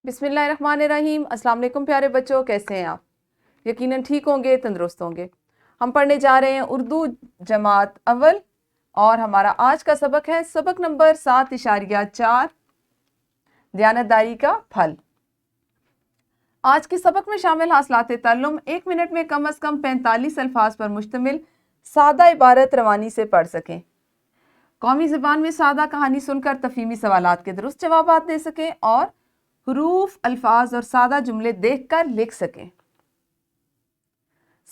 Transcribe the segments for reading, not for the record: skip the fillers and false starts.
بسم اللہ الرحمن الرحیم۔ السلام علیکم پیارے بچوں، کیسے ہیں آپ؟ یقیناً ٹھیک ہوں گے، تندرست ہوں گے۔ ہم پڑھنے جا رہے ہیں اردو جماعت اول، اور ہمارا آج کا سبق ہے سبق نمبر 7.4 دیانتداری کا پھل۔ آج کے سبق میں شامل حاصلات تعلم 1 منٹ میں کم از کم 45 الفاظ پر مشتمل سادہ عبارت روانی سے پڑھ سکیں، قومی زبان میں سادہ کہانی سن کر تفہیمی سوالات کے درست جوابات دے سکیں، اور حروف، الفاظ اور سادہ جملے دیکھ کر لکھ سکیں۔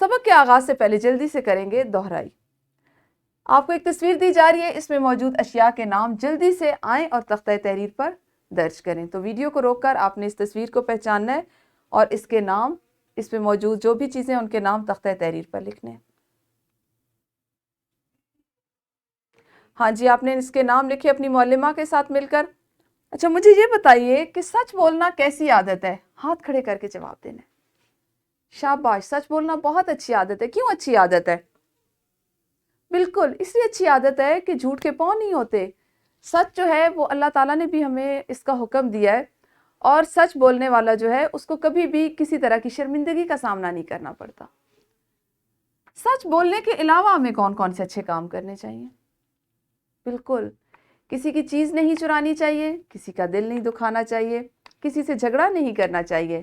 سبق کے آغاز سے پہلے جلدی سے کریں گے دہرائی۔ آپ کو ایک تصویر دی جا رہی ہے، اس میں موجود اشیاء کے نام جلدی سے آئیں اور تختہ تحریر پر درج کریں۔ تو ویڈیو کو روک کر آپ نے اس تصویر کو پہچاننا ہے اور اس کے نام، اس پہ موجود جو بھی چیزیں ان کے نام تختہ تحریر پر لکھنے ہیں۔ ہاں جی، آپ نے اس کے نام لکھے اپنی معلمہ کے ساتھ مل کر۔ اچھا، مجھے یہ بتائیے کہ سچ بولنا کیسی عادت ہے؟ ہاتھ کھڑے کر کے جواب دینا ہے۔ شاباش، سچ بولنا بہت اچھی عادت ہے۔ کیوں اچھی عادت ہے؟ بالکل اس لیے اچھی عادت ہے کہ جھوٹ کے پاؤں نہیں ہوتے۔ سچ جو ہے وہ اللہ تعالیٰ نے بھی ہمیں اس کا حکم دیا ہے، اور سچ بولنے والا جو ہے اس کو کبھی بھی کسی طرح کی شرمندگی کا سامنا نہیں کرنا پڑتا۔ سچ بولنے کے علاوہ ہمیں کون کون سے اچھے کام کرنے چاہیے؟ بالکل، کسی کی چیز نہیں چرانی چاہیے، کسی کا دل نہیں دکھانا چاہیے، کسی سے جھگڑا نہیں کرنا چاہیے،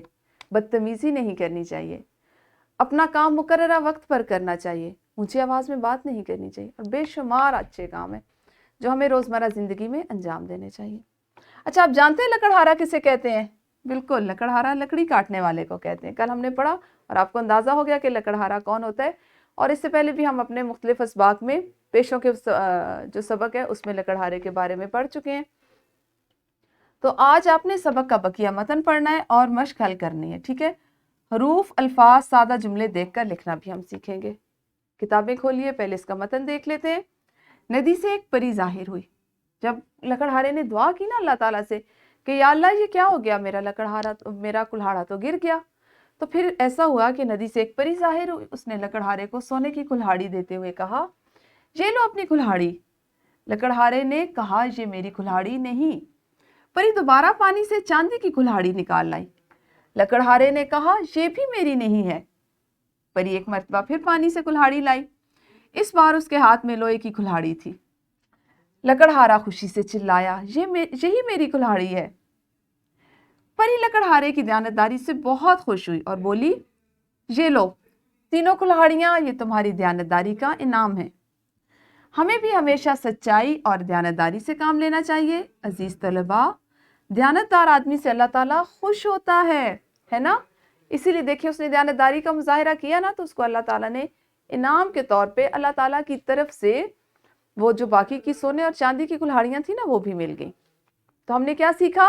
بدتمیزی نہیں کرنی چاہیے، اپنا کام مقررہ وقت پر کرنا چاہیے، اونچی آواز میں بات نہیں کرنی چاہیے، اور بے شمار اچھے کام ہیں جو ہمیں روزمرہ زندگی میں انجام دینے چاہیے۔ اچھا، آپ جانتے ہیں لکڑہارا کسے کہتے ہیں؟ بالکل، لکڑہارا لکڑی کاٹنے والے کو کہتے ہیں۔ کل ہم نے پڑھا اور آپ کو اندازہ ہو گیا کہ لکڑہارا کون ہوتا ہے، اور اس سے پہلے بھی ہم اپنے مختلف اسباق میں پیشوں کے جو سبق ہے اس میں لکڑہارے کے بارے میں پڑھ چکے ہیں۔ تو آج آپ نے سبق کا بقیہ متن پڑھنا ہے اور مشق حل کرنی ہے، ٹھیک ہے؟ حروف، الفاظ، سادہ جملے دیکھ کر لکھنا بھی ہم سیکھیں گے۔ کتابیں کھولیے، پہلے اس کا متن دیکھ لیتے ہیں۔ ندی سے ایک پری ظاہر ہوئی۔ جب لکڑہارے نے دعا کی نا اللہ تعالیٰ سے کہ یا اللہ یہ کیا ہو گیا، میرا کلہاڑا تو گر گیا، تو پھر ایسا ہوا کہ ندی سے ایک پری ظاہر ہوئی۔ اس نے لکڑہارے کو سونے کی کلہاڑی دیتے ہوئے کہا، یہ لو اپنی کلہاڑی۔ لکڑہارے نے کہا، یہ میری کلہاڑی نہیں۔ پری دوبارہ پانی سے چاندی کی کلہاڑی نکال لائی۔ لکڑہارے نے کہا، یہ بھی میری نہیں ہے۔ پری ایک مرتبہ پھر پانی سے کلہاڑی لائی۔ اس بار اس کے ہاتھ میں لوہے کی کلہاڑی تھی۔ لکڑہارا خوشی سے چلایا، یہی میری کلہاڑی ہے۔ پری لکڑہارے کی دیانتداری سے بہت خوش ہوئی اور بولی، یہ لو تینوں کلہاڑیاں، یہ تمہاری دیانتداری کا انعام ہے۔ ہمیں بھی ہمیشہ سچائی اور دیانتداری سے کام لینا چاہیے۔ عزیز طلباء، دیانتدار آدمی سے اللہ تعالیٰ خوش ہوتا ہے نا؟ اسی لیے دیکھیں، اس نے دیانتداری کا مظاہرہ کیا نا، تو اس کو اللہ تعالیٰ نے انعام کے طور پہ اللہ تعالیٰ کی طرف سے وہ جو باقی کی سونے اور چاندی کی کلہاڑیاں تھیں نا، وہ بھی مل گئیں۔ تو ہم نے کیا سیکھا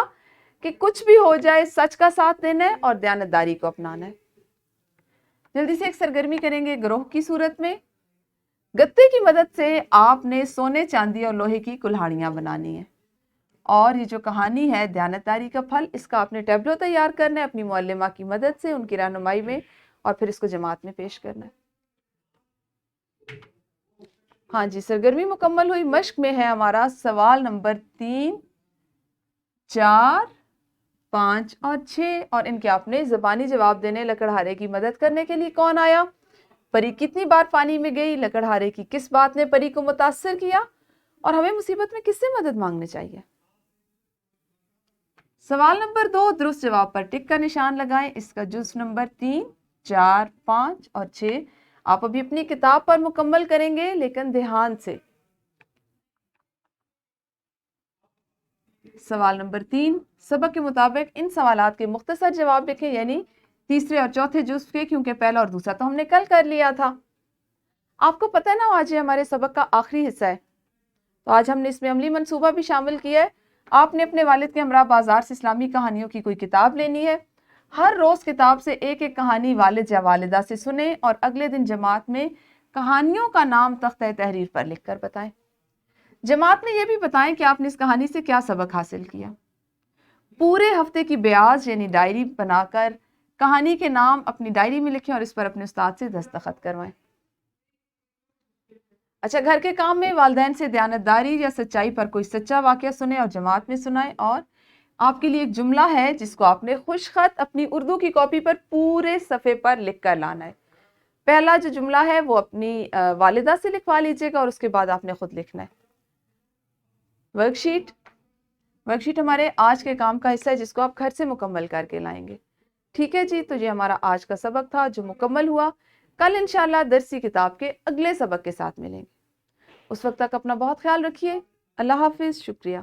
کہ کچھ بھی ہو جائے سچ کا ساتھ دینا ہے اور دیانتداری کو اپنانا ہے۔ جلدی سے ایک سرگرمی کریں گے گروہ کی صورت میں۔ گتے کی مدد سے آپ نے سونے، چاندی اور لوہے کی کلہاڑیاں بنانی ہیں، اور یہ جو کہانی ہے دیانتداری کا پھل، اس کا آپ نے ٹیبلو تیار کرنا ہے اپنی معلمہ کی مدد سے، ان کی رہنمائی میں، اور پھر اس کو جماعت میں پیش کرنا ہے۔ ہاں جی، سرگرمی مکمل ہوئی۔ مشق میں ہے ہمارا سوال نمبر 3، 4، 5 اور 6، اور ان کے آپ نے زبانی جواب دینے۔ لکڑہارے کی مدد کرنے کے لیے کون آیا؟ پری کتنی بار پانی میں گئی؟ لکڑہارے کی کس بات نے پری کو متاثر کیا؟ اور ہمیں مصیبت میں کس سے مدد مانگنی چاہیے؟ سوال نمبر 2، درست جواب پر ٹک کا نشان لگائیں۔ اس کا جزو نمبر 3، 4، 5 اور 6 آپ ابھی اپنی کتاب پر مکمل کریں گے، لیکن دھیان سے۔ سوال نمبر 3، سبق کے مطابق ان سوالات کے مختصر جواب لکھیں، یعنی تیسرے اور چوتھے جزو کے، کیونکہ پہلا اور دوسرا تو ہم نے کل کر لیا تھا۔ آپ کو پتہ ہے نا، آج یہ ہمارے سبق کا آخری حصہ ہے، تو آج ہم نے اس میں عملی منصوبہ بھی شامل کیا ہے۔ آپ نے اپنے والد کے ہمراہ بازار سے اسلامی کہانیوں کی کوئی کتاب لینی ہے۔ ہر روز کتاب سے ایک ایک کہانی والد یا والدہ سے سنیں، اور اگلے دن جماعت میں کہانیوں کا نام تختہ تحریر پر لکھ کر بتائیں۔ جماعت میں یہ بھی بتائیں کہ آپ نے اس کہانی سے کیا سبق حاصل کیا۔ پورے ہفتے کی بیاض یعنی ڈائری بنا کر کہانی کے نام اپنی ڈائری میں لکھیں اور اس پر اپنے استاد سے دستخط کروائیں۔ اچھا، گھر کے کام میں والدین سے دیانتداری یا سچائی پر کوئی سچا واقعہ سنیں اور جماعت میں سنائیں، اور آپ کے لیے ایک جملہ ہے جس کو آپ نے خوش خط اپنی اردو کی کاپی پر پورے صفحے پر لکھ کر لانا ہے. پہلا جو جملہ ہے وہ اپنی والدہ سے لکھوا لیجئے گا اور اس کے بعد آپ نے خود لکھنا ہے. ورک شیٹ ہمارے آج کے کام کا حصہ ہے جس کو آپ گھر سے مکمل کر کے لائیں گے. ٹھیک ہے جی، تو یہ ہمارا آج کا سبق تھا جو مکمل ہوا. کل انشاءاللہ درسی کتاب کے اگلے سبق کے ساتھ ملیں گے. اس وقت تک اپنا بہت خیال رکھیے. اللہ حافظ. شکریہ.